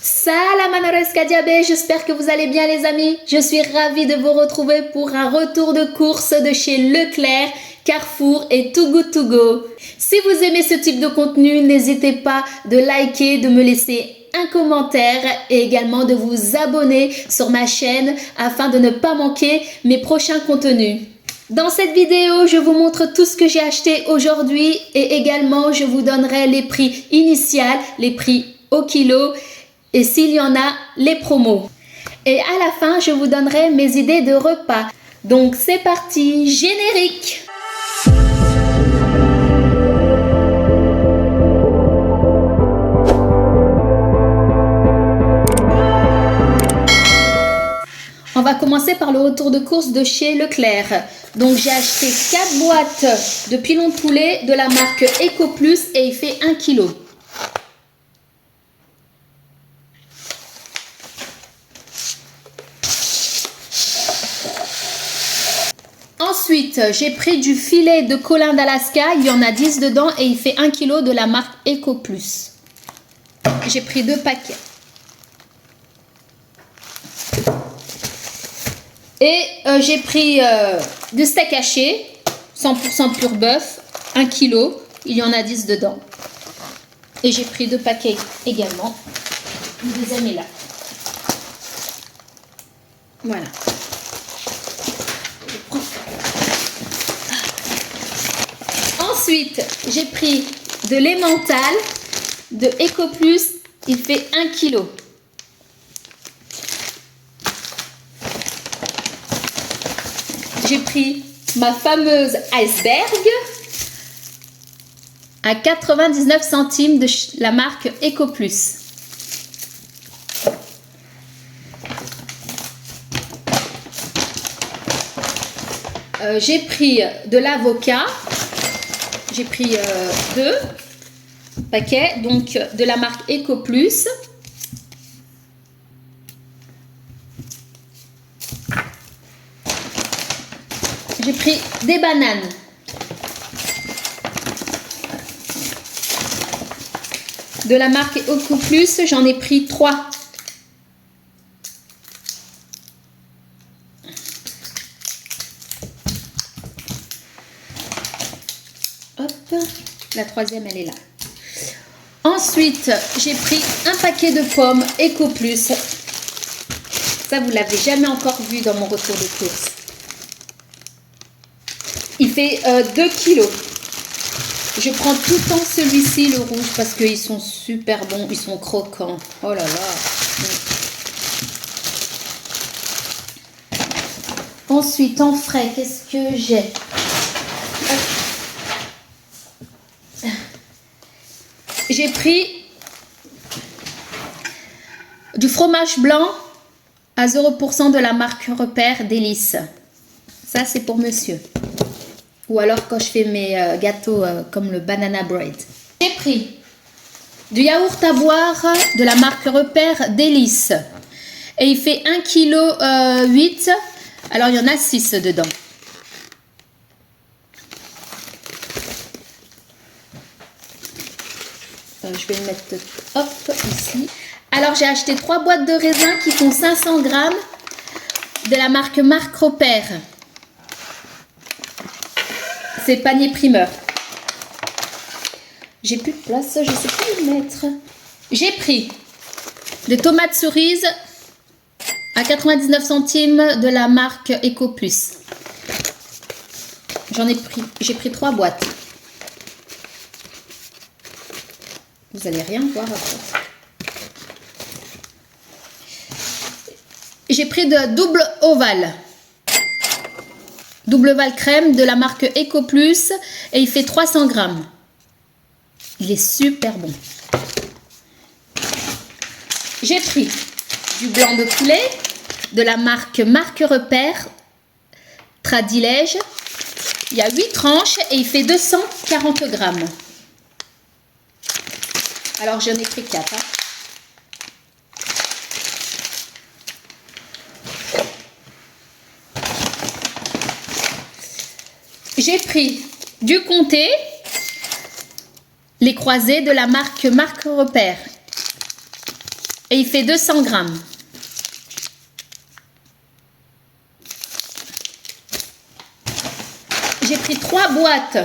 Salam Anoreska Diabé, j'espère que vous allez bien les amis. Je suis ravie de vous retrouver pour un retour de course de chez Leclerc, Carrefour et Too Good To Go. Si vous aimez ce type de contenu, n'hésitez pas de liker, de me laisser un commentaire et également de vous abonner sur ma chaîne afin de ne pas manquer mes prochains contenus. Dans cette vidéo, je vous montre tout ce que j'ai acheté aujourd'hui et également je vous donnerai les prix initiaux, les prix au kilo et s'il y en a, les promos. Et à la fin, je vous donnerai mes idées de repas. Donc c'est parti, générique! On va commencer par le retour de course de chez Leclerc. Donc j'ai acheté 4 boîtes de pilons de poulet de la marque Eco Plus et il fait 1 kg. Ensuite, j'ai pris du filet de colin d'Alaska, il y en a 10 dedans et il fait 1 kg de la marque Eco Plus. J'ai pris 2 paquets. Et j'ai pris du steak haché, 100% pur bœuf, 1 kg, il y en a 10 dedans. Et j'ai pris 2 paquets également. Le deuxième est là. Voilà. Ensuite, j'ai pris de l'emmental de Eco Plus, il fait 1 kg. J'ai pris ma fameuse iceberg à 99 centimes de la marque Eco Plus. J'ai pris de l'avocat. J'ai pris 2 paquets, donc de la marque Eco Plus. J'ai pris des bananes. De la marque Eco Plus, j'en ai pris 3. Hop, la troisième elle est là. Ensuite, j'ai pris un paquet de pommes Eco Plus. Ça, vous l'avez jamais encore vu dans mon retour de course. Il fait 2 kilos. Je prends tout le temps celui-ci, le rouge, parce qu'ils sont super bons, ils sont croquants. Oh là là. Ensuite, en frais, qu'est-ce que j'ai? J'ai pris du fromage blanc à 0% de la marque Repère Délices. Ça, c'est pour monsieur. Ou alors quand je fais mes gâteaux comme le banana bread. J'ai pris du yaourt à boire de la marque Repère Délices. Et il fait 1,8 kg. Alors il y en a 6 dedans. Je vais le mettre hop, ici. Alors j'ai acheté 3 boîtes de raisins qui font 500 grammes de la marque Repère. C'est panier primeur. J'ai plus de place, je sais pas où le mettre. J'ai pris des tomates cerises à 99 centimes de la marque Eco Plus. J'ai pris 3 boîtes. Vous allez rien voir après. J'ai pris de double ovale. Double ovale crème de la marque Eco Plus et il fait 300 grammes. Il est super bon. J'ai pris du blanc de poulet de la marque Repère Tradilège. Il y a 8 tranches et il fait 240 grammes. Alors j'en ai pris 4. Hein. J'ai pris du comté, les croisés de la marque Repère. et il fait 200 grammes. J'ai pris 3 boîtes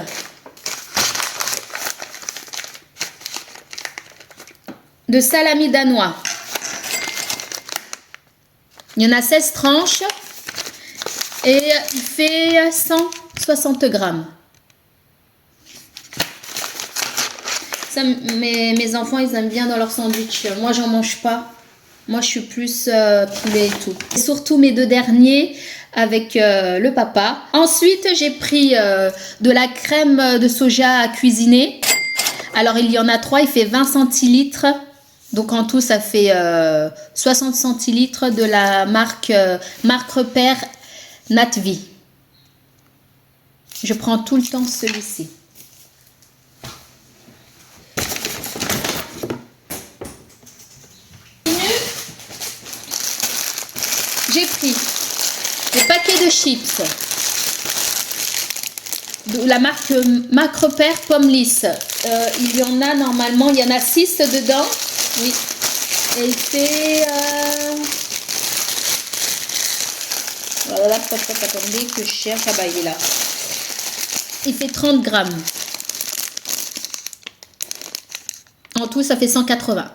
de salami danois. Il y en a 16 tranches et il fait 160 grammes. Ça, mes enfants, ils aiment bien dans leur sandwich. Moi, j'en mange pas. Moi, je suis plus poulet et tout. Et surtout mes 2 derniers avec le papa. Ensuite, j'ai pris de la crème de soja à cuisiner. Alors, il y en a 3, il fait 20 centilitres. Donc, en tout, ça fait 60 centilitres de la marque Repère Natvi. Je prends tout le temps celui-ci. J'ai pris des paquets de chips de la marque Repère Pomme Lisse. Il y en a normalement, il y en a 6 dedans. Oui. Et il fait... Voilà, attendez que je cherche. Ah bah il est là. Il fait 30 grammes. En tout, ça fait 180.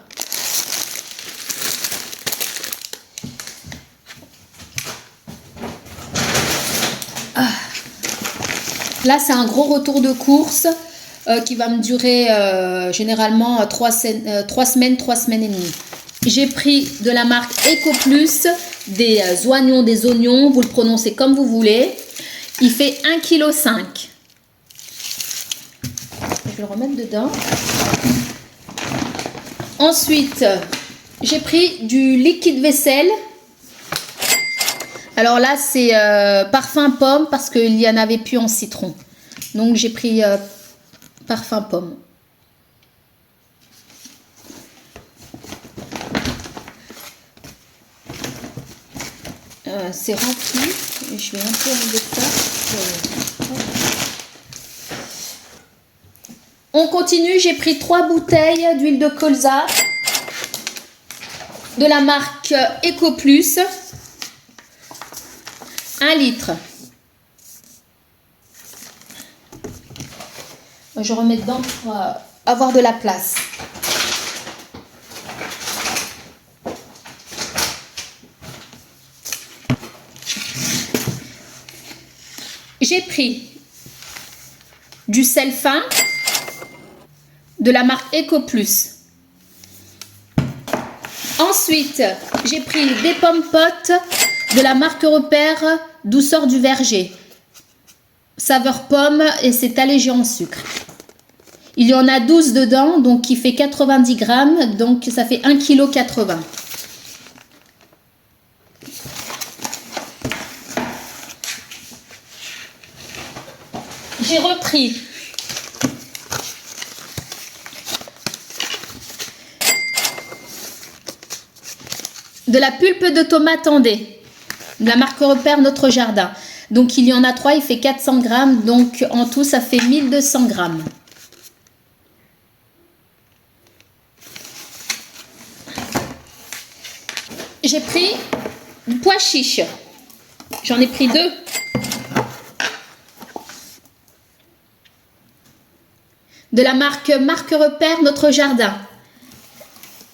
Là, c'est un gros retour de course qui va me durer généralement 3 semaines, 3 semaines et demie. J'ai pris de la marque EcoPlus des oignons, vous le prononcez comme vous voulez. Il fait 1,5 kg. Je vais le remettre dedans. Ensuite, j'ai pris du liquide vaisselle. Alors là, c'est parfum pomme parce qu'il n'y en avait plus en citron. Donc, j'ai pris parfum pomme. C'est rempli. Je vais un peu enlever ça. On continue. J'ai pris 3 bouteilles d'huile de colza de la marque EcoPlus. 1 litre. Je remets dedans pour avoir de la place. J'ai pris du sel fin de la marque EcoPlus. Ensuite, j'ai pris des pommes potes de la marque Repère Douceur du Verger. Saveur pomme et c'est allégé en sucre. Il y en a 12 dedans, donc qui fait 90 grammes, donc ça fait 1,80 kg. J'ai repris de la pulpe de tomate andée, de la marque Repère Notre Jardin. Donc il y en a 3, il fait 400 grammes, donc en tout ça fait 1200 grammes. J'ai pris du pois chiche, j'en ai pris 2. De la marque Repère Notre Jardin.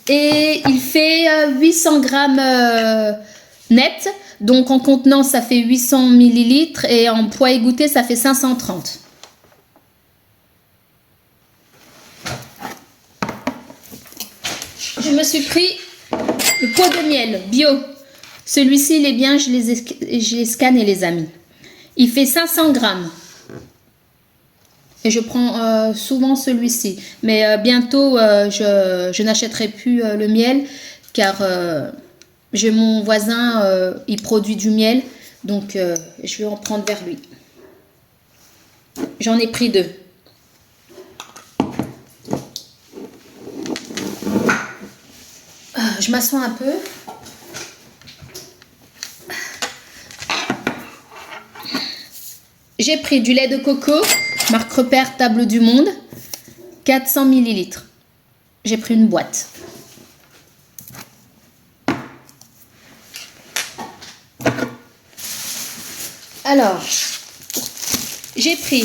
Et il fait 800 grammes net. Donc en contenant, ça fait 800 millilitres. Et en poids égoutté, ça fait 530. Je me suis pris le pot de miel bio. Celui-ci, il est bien. J'ai scanné, les amis. Il fait 500 grammes. Et je prends souvent celui-ci. Mais bientôt, je n'achèterai plus le miel. Car j'ai mon voisin, il produit du miel. Donc, je vais en prendre vers lui. J'en ai pris 2. Je m'assois un peu. J'ai pris du lait de coco, marque Repère Table du Monde, 400 millilitres. J'ai pris une boîte. Alors, j'ai pris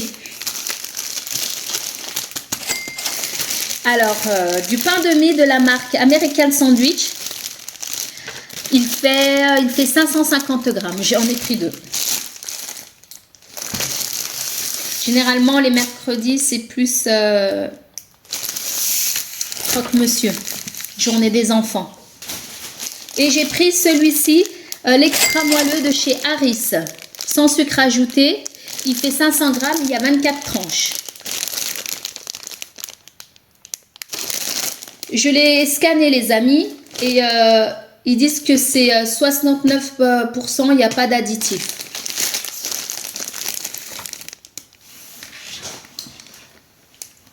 du pain de mie de la marque American Sandwich. Il fait 550 grammes. J'en ai pris 2. Généralement, les mercredis, c'est plus croque-monsieur, journée des enfants. Et j'ai pris celui-ci, l'extra moelleux de chez Harris, sans sucre ajouté. Il fait 500 grammes, il y a 24 tranches. Je l'ai scanné, les amis, et ils disent que c'est 69%, il n'y a pas d'additif.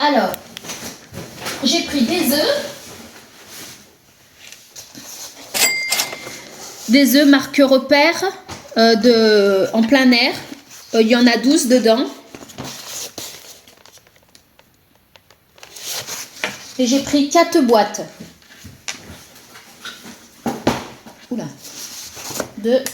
Alors, j'ai pris des œufs. Des œufs marque Repère en plein air. Il y en a 12 dedans. Et j'ai pris 4 boîtes. Oula. 2.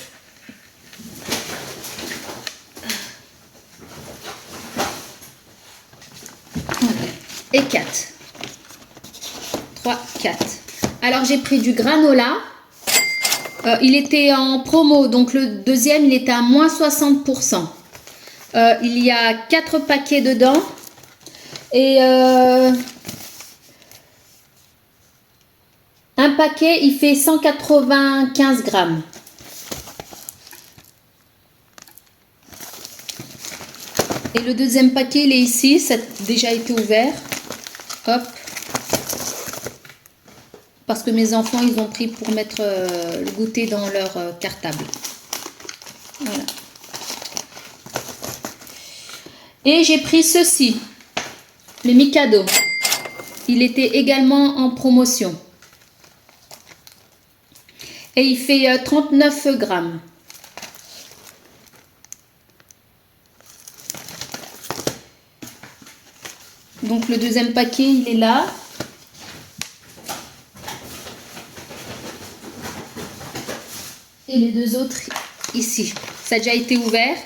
Et 4. 3, 4. Alors j'ai pris du granola. Il était en promo, donc le deuxième il était à moins 60%. Il y a 4 paquets dedans. Et un paquet il fait 195 grammes. Et le deuxième paquet il est ici, ça a déjà été ouvert. Hop. Parce que mes enfants, ils ont pris pour mettre le goûter dans leur cartable. Voilà. Et j'ai pris ceci, le Mikado. Il était également en promotion. Et il fait 39 grammes. Donc le deuxième paquet, il est là. Et les 2 autres ici. Ça a déjà été ouvert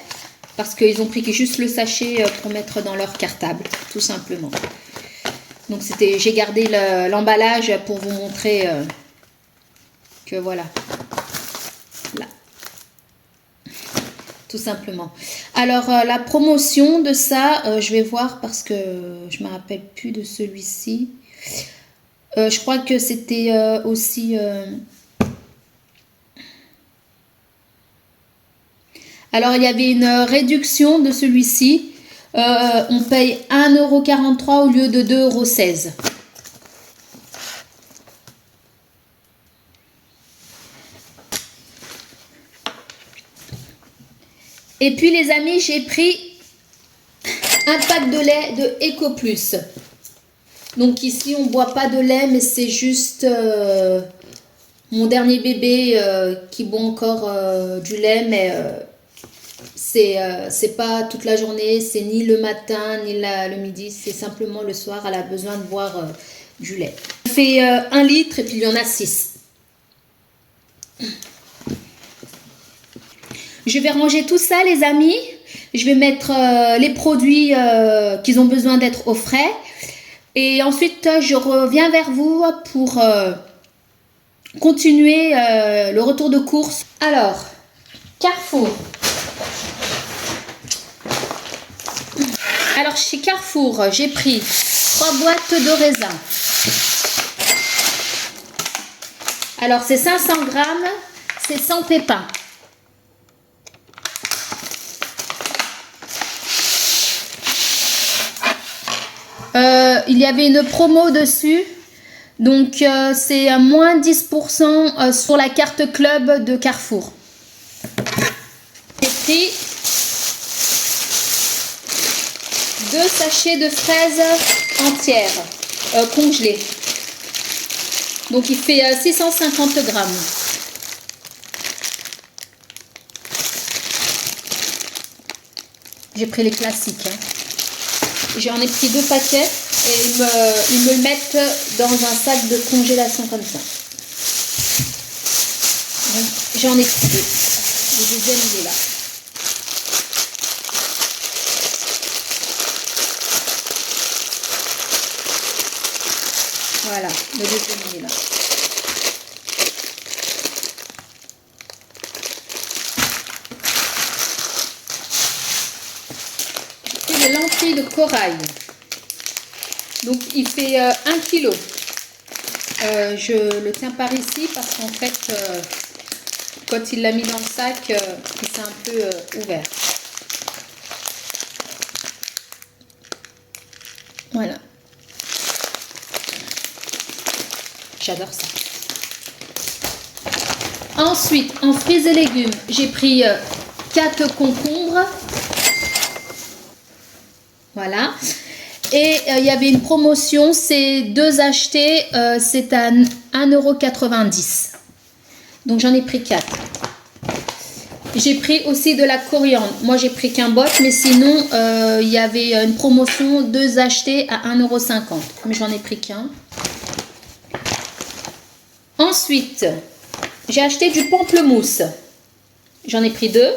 parce qu'ils ont pris juste le sachet pour mettre dans leur cartable, tout simplement. Donc j'ai gardé l'emballage pour vous montrer que voilà. Là. Tout simplement. Alors la promotion de ça, je vais voir parce que je ne me rappelle plus de celui-ci. Je crois que c'était aussi... Alors, il y avait une réduction de celui-ci. On paye 1,43 € au lieu de 2,16 €. Et puis, les amis, j'ai pris un pack de lait de Eco Plus. Donc, ici, on ne boit pas de lait, mais c'est juste mon dernier bébé qui boit encore du lait, mais... c'est pas toute la journée, c'est ni le matin ni le midi, c'est simplement le soir, elle a besoin de boire du lait. On fait 1 litre et puis il y en a 6. Je vais ranger tout ça, les amis. Je vais mettre les produits qui ont besoin d'être au frais. Et ensuite, je reviens vers vous pour continuer le retour de course. Alors, Carrefour. Alors, chez Carrefour, j'ai pris 3 boîtes de raisins. Alors, c'est 500 grammes, c'est sans pépins. Il y avait une promo dessus. Donc, c'est à moins 10% sur la carte club de Carrefour. J'ai pris 2 sachets de fraises entières, congelées. Donc, il fait 650 grammes. J'ai pris les classiques. J'en ai pris 2 paquets et ils me le mettent dans un sac de congélation comme ça. J'en ai pris 2. Le deuxième, il est là. le deuxième il est là. J'ai pris des lentilles de corail. Donc il fait 1 kg. Je le tiens par ici parce qu'en fait, quand il l'a mis dans le sac, il s'est un peu ouvert. Voilà. J'adore ça. Ensuite, en fruits et légumes, j'ai pris 4 concombres. Voilà. Et il y avait une promotion, c'est 2 achetés, c'est à 1,90 €. Donc j'en ai pris 4. J'ai pris aussi de la coriandre. Moi j'ai pris qu'un botte, mais sinon il y avait une promotion, 2 achetés à 1,50 €. Mais j'en ai pris qu'un. Ensuite, j'ai acheté du pamplemousse. J'en ai pris 2.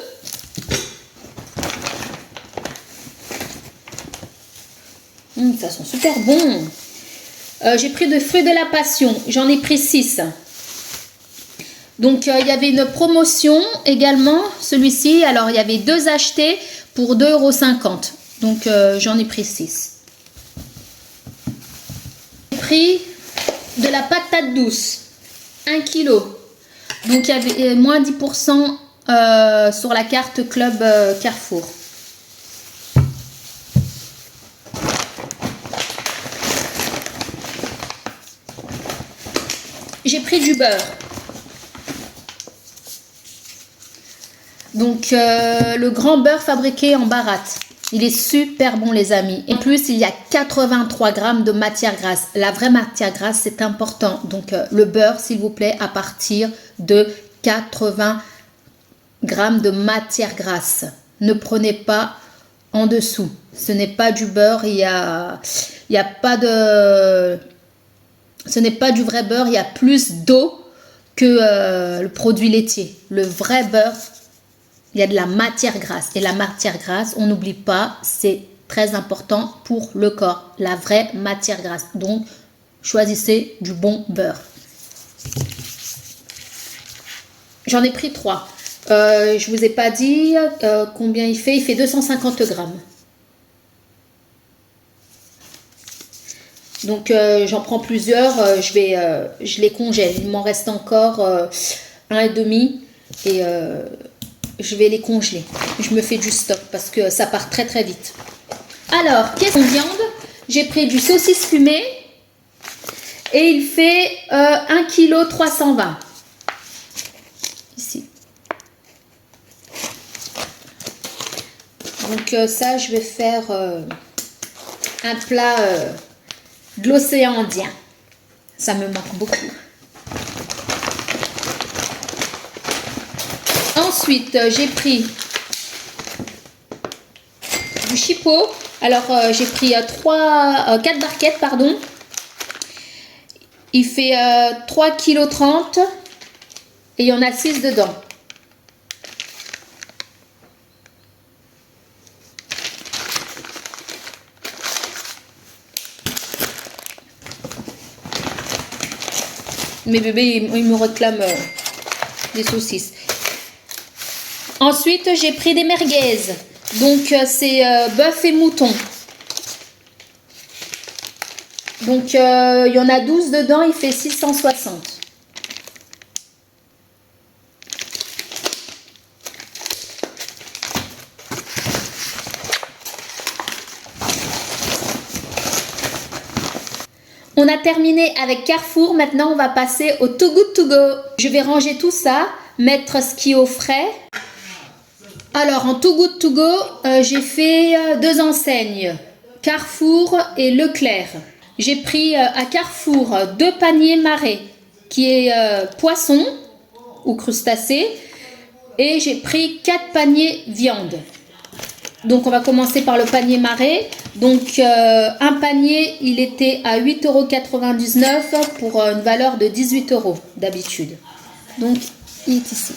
Ça sent super bon. J'ai pris des fruits de la passion. J'en ai pris 6. Donc, il y avait une promotion également, celui-ci. Alors, il y avait 2 achetés pour 2,50 €. Donc, j'en ai pris 6. J'ai pris de la patate douce. 1 kg. Donc, il y avait moins 10% sur la carte Club Carrefour. J'ai pris du beurre. Donc, le grand beurre fabriqué en baratte. Il est super bon, les amis. En plus, il y a 83 grammes de matière grasse. La vraie matière grasse, c'est important. Donc, le beurre, s'il vous plaît, à partir de 80 grammes de matière grasse. Ne prenez pas en dessous. Ce n'est pas du beurre. Il y a pas de... Ce n'est pas du vrai beurre. Il y a plus d'eau que le produit laitier. Le vrai beurre, il y a de la matière grasse. Et la matière grasse, on n'oublie pas, c'est très important pour le corps. La vraie matière grasse. Donc, choisissez du bon beurre. J'en ai pris 3. Je ne vous ai pas dit combien il fait. Il fait 250 grammes. Donc, j'en prends plusieurs. Je les congèle. Il m'en reste encore 1,5 et je vais les congeler. Je me fais du stock parce que ça part très très vite. Alors, qu'est-ce qu'en viande? J'ai pris du saucisse fumé et il fait 1 kg 320. Ici. Donc ça, je vais faire un plat de l'océan Indien. Ça me manque beaucoup. Ensuite, j'ai pris du chipot. Alors, j'ai pris 4 barquettes, pardon. Il fait 3,30 kg et il y en a 6 dedans. Mes bébés, ils me réclament des saucisses. Ensuite, j'ai pris des merguez. Donc, c'est bœuf et mouton. Donc, il y en a 12 dedans. Il fait 660. On a terminé avec Carrefour. Maintenant, on va passer au Too Good To Go. Je vais ranger tout ça, mettre ce qui est au frais. Alors, en Too Good To Go, j'ai fait 2 enseignes, Carrefour et Leclerc. J'ai pris à Carrefour 2 paniers marée, qui est poisson ou crustacés. Et j'ai pris 4 paniers viande. Donc, on va commencer par le panier marée. Donc, un panier, il était à 8,99 € pour une valeur de 18 € d'habitude. Donc, il est ici.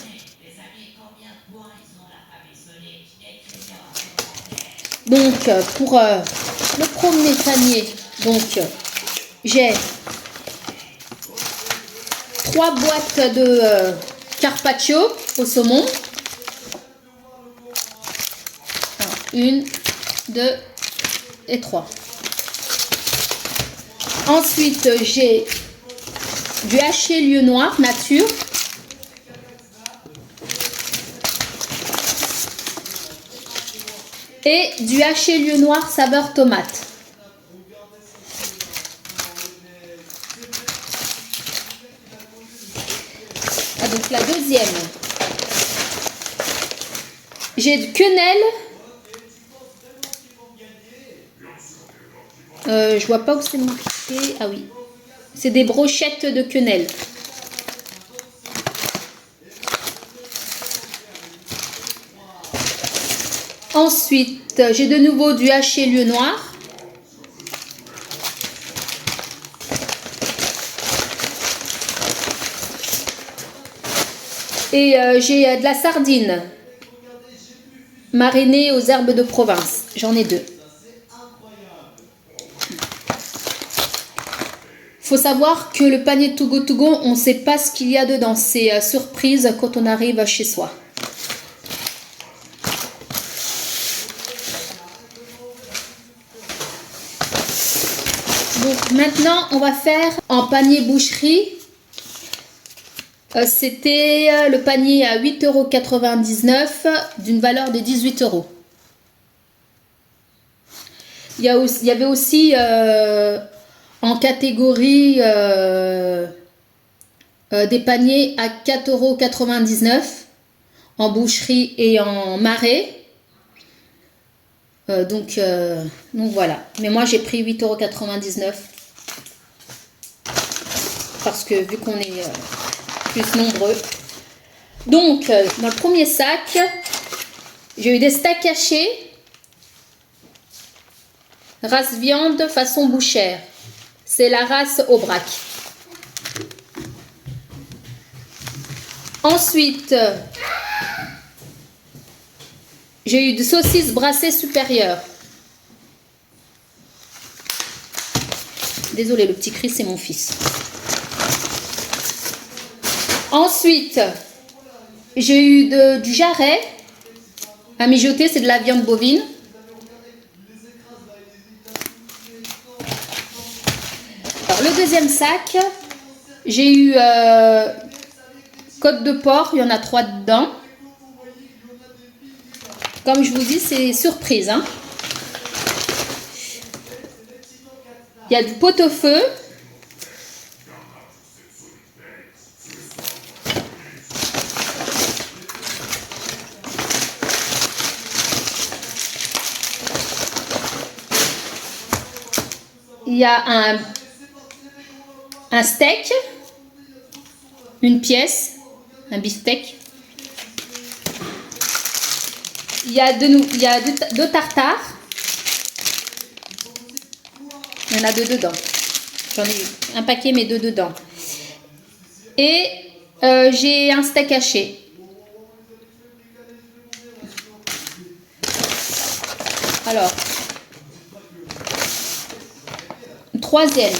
Donc, pour le premier panier, donc j'ai 3 boîtes de carpaccio au saumon. Alors, 1, 2 et 3. Ensuite, j'ai du haché lieu noir nature. Et du haché lieu noir saveur tomate. Ah, donc la deuxième. J'ai du quenelle. Je vois pas où c'est marqué. Ah oui. C'est des brochettes de quenelle. Ensuite, j'ai de nouveau du haché lieu noir. Et j'ai de la sardine marinée aux herbes de Provence. J'en ai 2. Faut savoir que le panier Too Good To Go, on ne sait pas ce qu'il y a dedans. C'est surprise quand on arrive chez soi. Donc maintenant, on va faire en panier boucherie. C'était le panier à 8,99 € d'une valeur de 18 €. Il y avait aussi en catégorie des paniers à 4,99 € en boucherie et en marais. Donc voilà. Mais moi j'ai pris 8,99 € parce que vu qu'on est plus nombreux. Donc dans le premier sac, j'ai eu des steaks hachés, race viande façon bouchère. C'est la race Aubrac. Ensuite, j'ai eu de saucisses brassées supérieures. Désolée, le petit cri, c'est mon fils. Ensuite, j'ai eu du jarret à mijoter, c'est de la viande bovine. Alors, le deuxième sac, j'ai eu côte de porc, il y en a 3 dedans. Comme je vous dis, c'est surprise, hein. Il y a du pot-au-feu. Il y a un steak, une pièce, un beefsteak. Il y a deux tartares. Il y en a 2 dedans. J'en ai un paquet, mais 2 dedans. Et j'ai un steak haché. Alors, troisième.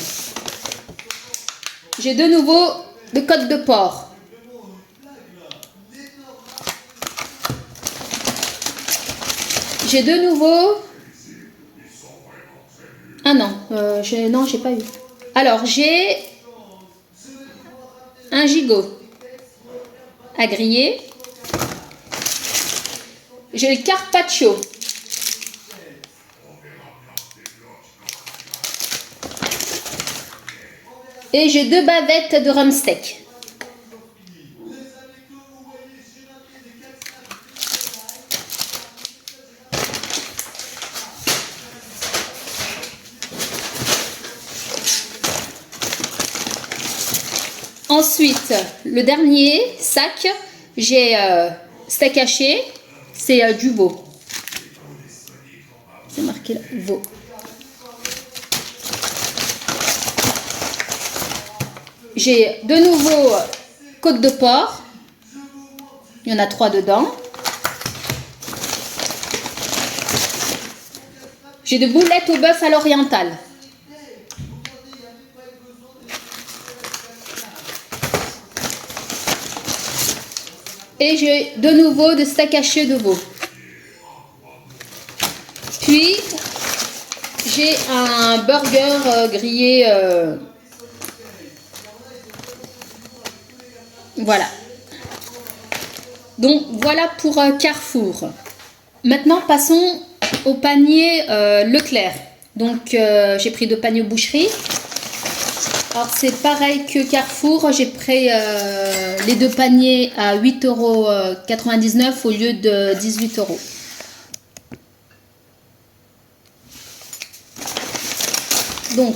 J'ai de nouveau de côte de porc. J'ai de nouveau... Ah non, non, j'ai pas eu. Alors, j'ai un gigot à griller. J'ai le carpaccio. Et j'ai 2 bavettes de rhum steak. Ensuite, le dernier sac, j'ai steak haché, c'est du veau. C'est marqué là, veau. J'ai de nouveau côte de porc. Il y en a 3 dedans. J'ai de boulettes au bœuf à l'oriental. Et j'ai de nouveau de steak haché de veau. Puis, j'ai un burger grillé. Voilà. Donc, voilà pour Carrefour. Maintenant, passons au panier Leclerc. Donc, j'ai pris 2 paniers boucherie. Alors, c'est pareil que Carrefour. J'ai pris les 2 paniers à 8,99 € au lieu de 18 €. Donc,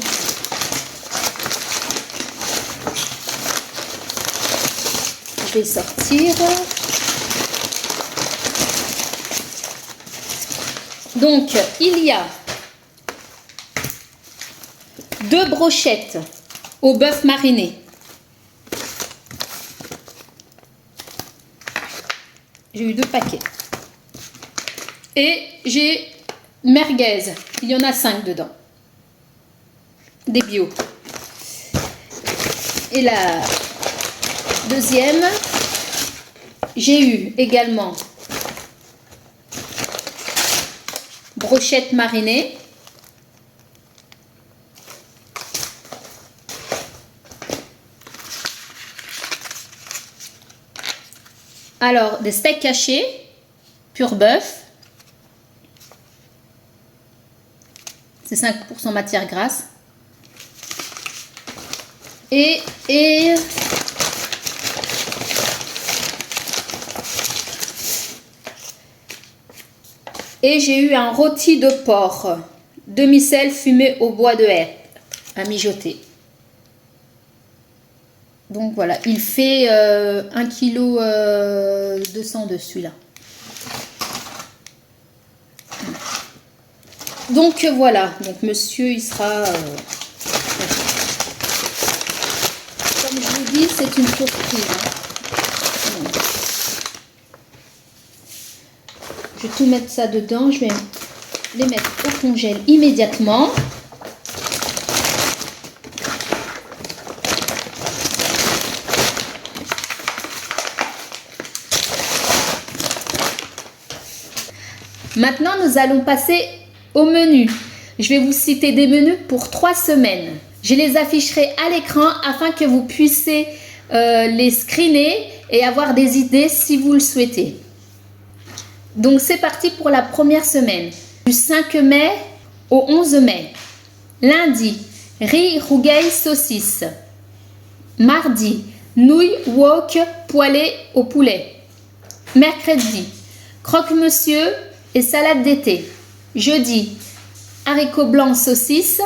je vais sortir. Donc, il y a 2 brochettes au bœuf mariné. J'ai eu 2 paquets. Et j'ai merguez. Il y en a 5 dedans. Des bio. Et la deuxième, j'ai eu également brochette marinée. Alors, des steaks hachés, pur bœuf. C'est 5% matière grasse. Et j'ai eu un rôti de porc, demi-sel fumé au bois de hêtre, à mijoter. Donc voilà, il fait 1,2 kg de celui-là. Donc voilà, donc monsieur il sera... comme je vous dis, c'est une surprise. Je vais tout mettre ça dedans, je vais les mettre au congèle immédiatement. Maintenant, nous allons passer au menu. Je vais vous citer des menus pour 3 semaines. Je les afficherai à l'écran afin que vous puissiez les screener et avoir des idées si vous le souhaitez. Donc, c'est parti pour la première semaine. Du 5 mai au 11 mai. Lundi, riz, rougail, saucisse. Mardi, nouilles, wok, poêlées au poulet. Mercredi, croque-monsieur et salade d'été. Jeudi, haricots blancs, saucisse.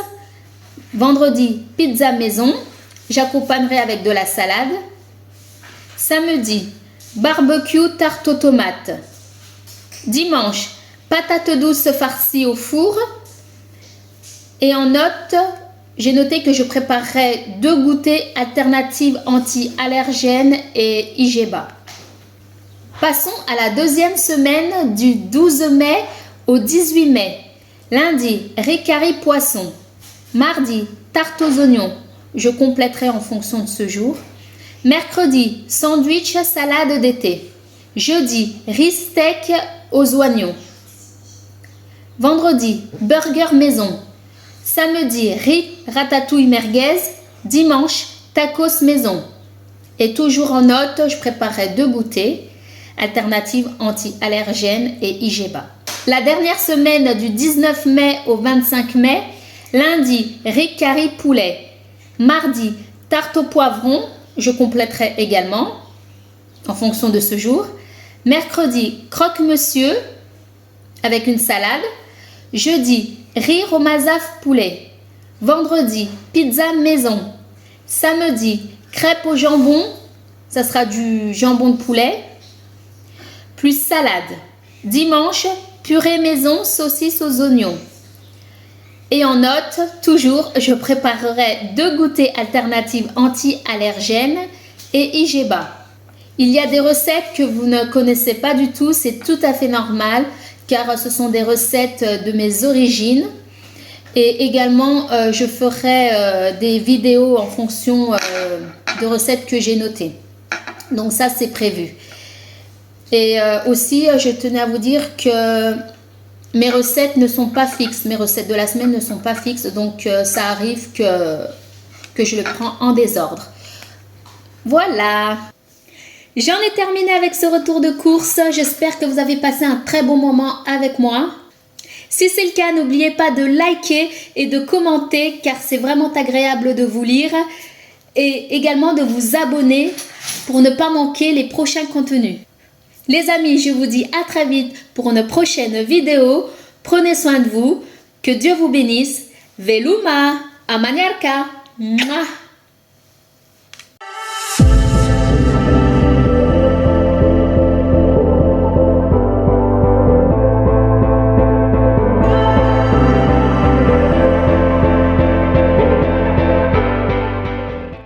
Vendredi, pizza maison. J'accompagnerai avec de la salade. Samedi, barbecue, tarte aux tomates. Dimanche, patates douces farcies au four. Et en note, j'ai noté que je préparerai 2 goûters alternatives anti-allergènes et IGEBA. Passons à la deuxième semaine du 12 mai au 18 mai. Lundi, riz curry poisson. Mardi, tarte aux oignons. Je compléterai en fonction de ce jour. Mercredi, sandwich salade d'été. Jeudi, riz steak aux oignons. Vendredi, burger maison. Samedi, riz ratatouille merguez. Dimanche, tacos maison. Et toujours en note, je préparerai 2 goûters. Alternative anti-allergène et IGEBA. La dernière semaine du 19 mai au 25 mai, lundi, riz curry poulet. Mardi, tarte au poivron, je compléterai également en fonction de ce jour. Mercredi, croque-monsieur avec une salade. Jeudi, riz au mazaf poulet. Vendredi, pizza maison. Samedi, crêpes au jambon, ça sera du jambon de poulet plus salade. Dimanche, purée maison, saucisse aux oignons. Et en note, toujours, je préparerai 2 goûters alternatives anti-allergènes et IGEBA. Il y a des recettes que vous ne connaissez pas du tout, c'est tout à fait normal car ce sont des recettes de mes origines. Et également, je ferai des vidéos en fonction de recettes que j'ai notées. Donc ça, c'est prévu. Et aussi, je tenais à vous dire que mes recettes ne sont pas fixes. Mes recettes de la semaine ne sont pas fixes. Donc, ça arrive que je le prends en désordre. Voilà. J'en ai terminé avec ce retour de course. J'espère que vous avez passé un très bon moment avec moi. Si c'est le cas, n'oubliez pas de liker et de commenter car c'est vraiment agréable de vous lire. Et également de vous abonner pour ne pas manquer les prochains contenus. Les amis, je vous dis à très vite pour une prochaine vidéo. Prenez soin de vous. Que Dieu vous bénisse. Veluma, a Mallorca. Mouah.